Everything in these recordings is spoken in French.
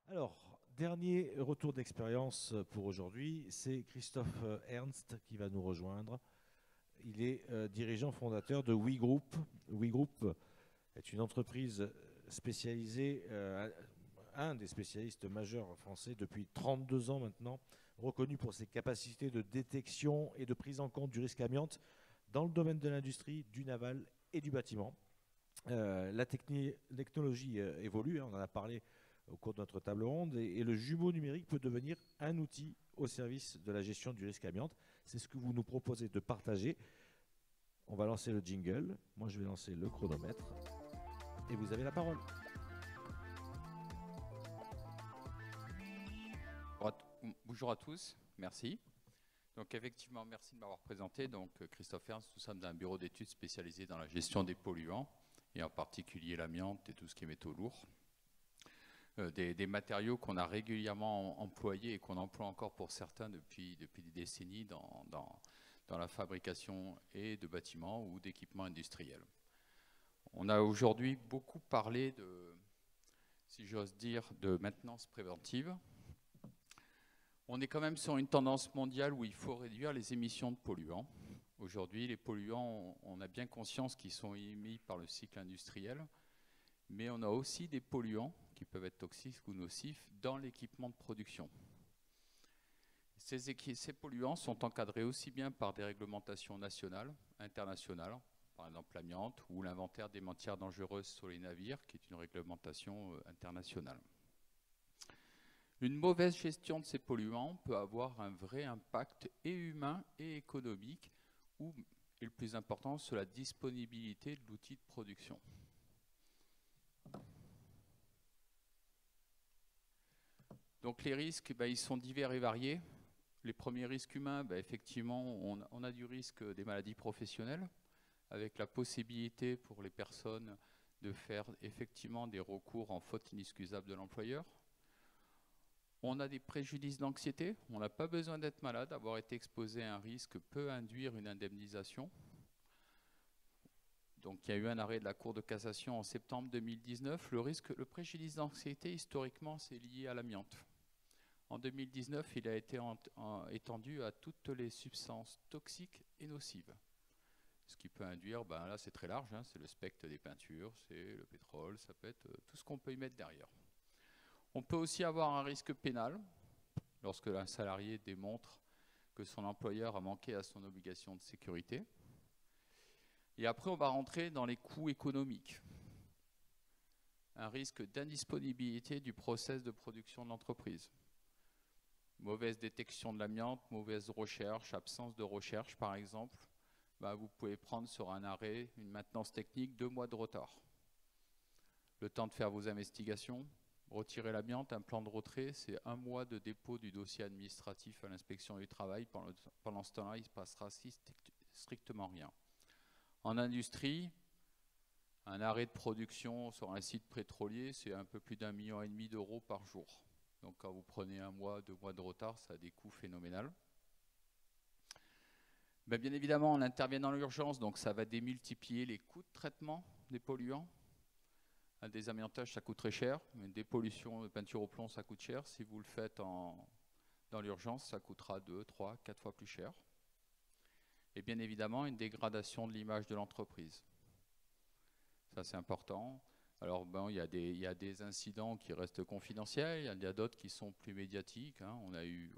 Alors, dernier retour d'expérience pour aujourd'hui, c'est Christophe Ernst qui va nous rejoindre. Il est dirigeant fondateur de WeGroup. WeGroup est une entreprise spécialisée, un des spécialistes majeurs français depuis 32 ans maintenant, reconnu pour ses capacités de détection et de prise en compte du risque amiante dans le domaine de l'industrie, du naval et du bâtiment. La technologie évolue, hein, on en a parlé au cours de notre table ronde, et le jumeau numérique peut devenir un outil au service de la gestion du risque amiante. C'est ce que vous nous proposez de partager. On va lancer le jingle, moi je vais lancer le chronomètre, et vous avez la parole. Bonjour à tous, merci. Donc effectivement, merci de m'avoir présenté. Donc Christophe Ernst, nous sommes un bureau d'études spécialisé dans la gestion des polluants, et en particulier l'amiante et tout ce qui est métaux lourds. Des matériaux qu'on a régulièrement employés et qu'on emploie encore pour certains depuis des décennies dans la fabrication et de bâtiments ou d'équipements industriels. On a aujourd'hui beaucoup parlé de, si j'ose dire, de maintenance préventive. On est quand même sur une tendance mondiale où il faut réduire les émissions de polluants. Aujourd'hui, les polluants, on a bien conscience qu'ils sont émis par le cycle industriel, mais on a aussi des polluants qui peuvent être toxiques ou nocifs dans l'équipement de production. Ces polluants sont encadrés aussi bien par des réglementations nationales, internationales, par exemple l'amiante ou l'inventaire des matières dangereuses sur les navires, qui est une réglementation internationale. Une mauvaise gestion de ces polluants peut avoir un vrai impact et humain et économique, et le plus important, sur la disponibilité de l'outil de production. Donc les risques, ils sont divers et variés. Les premiers risques humains, effectivement, on a du risque des maladies professionnelles, avec la possibilité pour les personnes de faire effectivement des recours en faute inexcusable de l'employeur. On a des préjudices d'anxiété, on n'a pas besoin d'être malade, avoir été exposé à un risque peut induire une indemnisation. Donc il y a eu un arrêt de la Cour de cassation en septembre 2019. Le préjudice d'anxiété, historiquement, c'est lié à l'amiante. En 2019, il a été étendu à toutes les substances toxiques et nocives. Ce qui peut induire, là c'est très large, hein, c'est le spectre des peintures, c'est le pétrole, ça peut être tout ce qu'on peut y mettre derrière. On peut aussi avoir un risque pénal lorsque un salarié démontre que son employeur a manqué à son obligation de sécurité. Et après, on va rentrer dans les coûts économiques. Un risque d'indisponibilité du process de production de l'entreprise. Mauvaise détection de l'amiante, mauvaise recherche, absence de recherche par exemple. Vous pouvez prendre sur un arrêt, une maintenance technique, 2 mois de retard. Le temps de faire vos investigations. Retirer l'amiante, un plan de retrait, c'est 1 mois de dépôt du dossier administratif à l'inspection du travail. Pendant ce temps-là, il ne se passera strictement rien. En industrie, un arrêt de production sur un site pétrolier, c'est un peu plus d'1,5 million d'euros par jour. Donc quand vous prenez 1 mois, 2 mois de retard, ça a des coûts phénoménaux. Bien évidemment, on intervient dans l'urgence, donc ça va démultiplier les coûts de traitement des polluants. Un désamiantage, ça coûte très cher. Une dépollution de peinture au plomb, ça coûte cher. Si vous le faites dans l'urgence, ça coûtera 2, 3, 4 fois plus cher. Et bien évidemment, une dégradation de l'image de l'entreprise. Ça, c'est important. Alors, il y a des incidents qui restent confidentiels. Il y a d'autres qui sont plus médiatiques. Hein.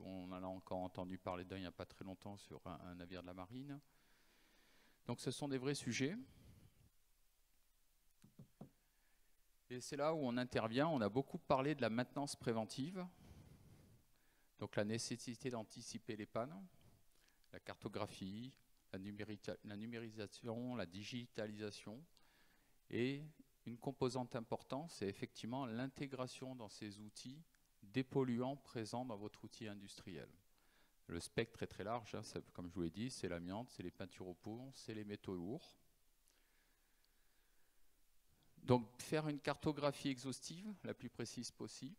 On en a encore entendu parler d'un il n'y a pas très longtemps sur un navire de la marine. Donc, ce sont des vrais sujets. Et c'est là où on intervient. On a beaucoup parlé de la maintenance préventive, donc la nécessité d'anticiper les pannes, la cartographie, la numérisation, la digitalisation. Et une composante importante, c'est effectivement l'intégration dans ces outils des polluants présents dans votre outil industriel. Le spectre est très large, hein, comme je vous l'ai dit, c'est l'amiante, c'est les peintures au plomb, c'est les métaux lourds. Donc, faire une cartographie exhaustive, la plus précise possible.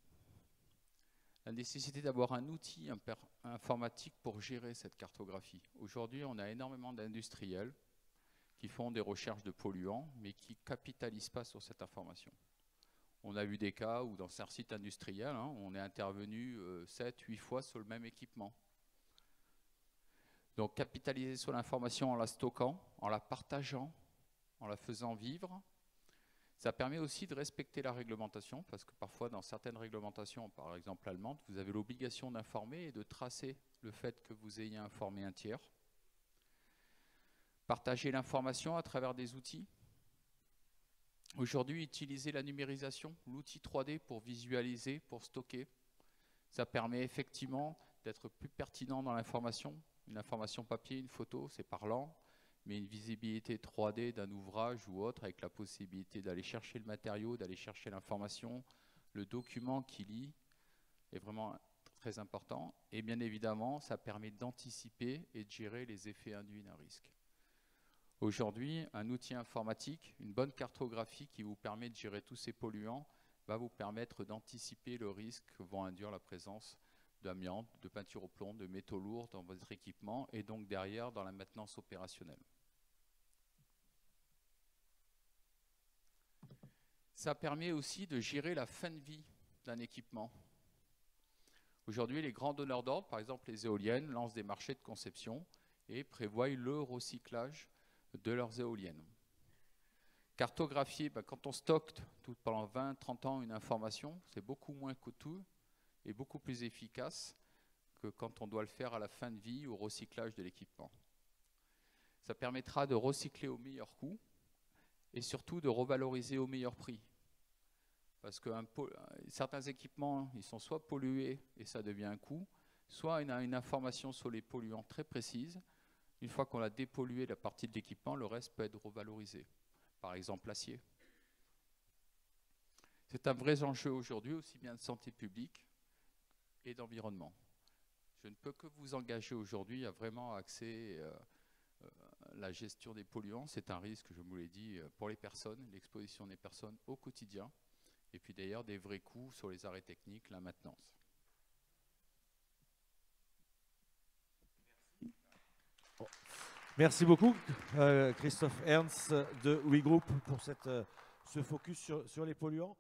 La nécessité d'avoir un outil informatique pour gérer cette cartographie. Aujourd'hui, on a énormément d'industriels qui font des recherches de polluants, mais qui ne capitalisent pas sur cette information. On a eu des cas où dans certains sites industriels, hein, on est intervenu 7-8 fois sur le même équipement. Donc capitaliser sur l'information en la stockant, en la partageant, en la faisant vivre. Ça permet aussi de respecter la réglementation, parce que parfois dans certaines réglementations, par exemple allemande, vous avez l'obligation d'informer et de tracer le fait que vous ayez informé un tiers. Partager l'information à travers des outils. Aujourd'hui, utiliser la numérisation, l'outil 3D pour visualiser, pour stocker. Ça permet effectivement d'être plus pertinent dans l'information. Une information papier, une photo, c'est parlant, mais une visibilité 3D d'un ouvrage ou autre, avec la possibilité d'aller chercher le matériau, d'aller chercher l'information, le document qui lit, est vraiment très important. Et bien évidemment, ça permet d'anticiper et de gérer les effets induits d'un risque. Aujourd'hui, un outil informatique, une bonne cartographie qui vous permet de gérer tous ces polluants, va vous permettre d'anticiper le risque que vont induire la présence d'amiante, de peinture au plomb, de métaux lourds dans votre équipement et donc derrière dans la maintenance opérationnelle. Ça permet aussi de gérer la fin de vie d'un équipement. Aujourd'hui, les grands donneurs d'ordre, par exemple les éoliennes, lancent des marchés de conception et prévoient le recyclage de leurs éoliennes. Cartographier, quand on stocke pendant 20-30 ans une information, c'est beaucoup moins coûteux et beaucoup plus efficace que quand on doit le faire à la fin de vie ou au recyclage de l'équipement. Ça permettra de recycler au meilleur coût et surtout de revaloriser au meilleur prix. Parce que certains équipements, ils sont soit pollués et ça devient un coût, soit on a une information sur les polluants très précise. Une fois qu'on a dépollué la partie de l'équipement, le reste peut être revalorisé. Par exemple, l'acier. C'est un vrai enjeu aujourd'hui, aussi bien de santé publique et d'environnement. Je ne peux que vous engager aujourd'hui à vraiment axer la gestion des polluants. C'est un risque, je vous l'ai dit, pour les personnes, l'exposition des personnes au quotidien, et puis d'ailleurs des vrais coûts sur les arrêts techniques, la maintenance. Merci beaucoup, Christophe Ernst de WeGroup, pour ce focus sur les polluants.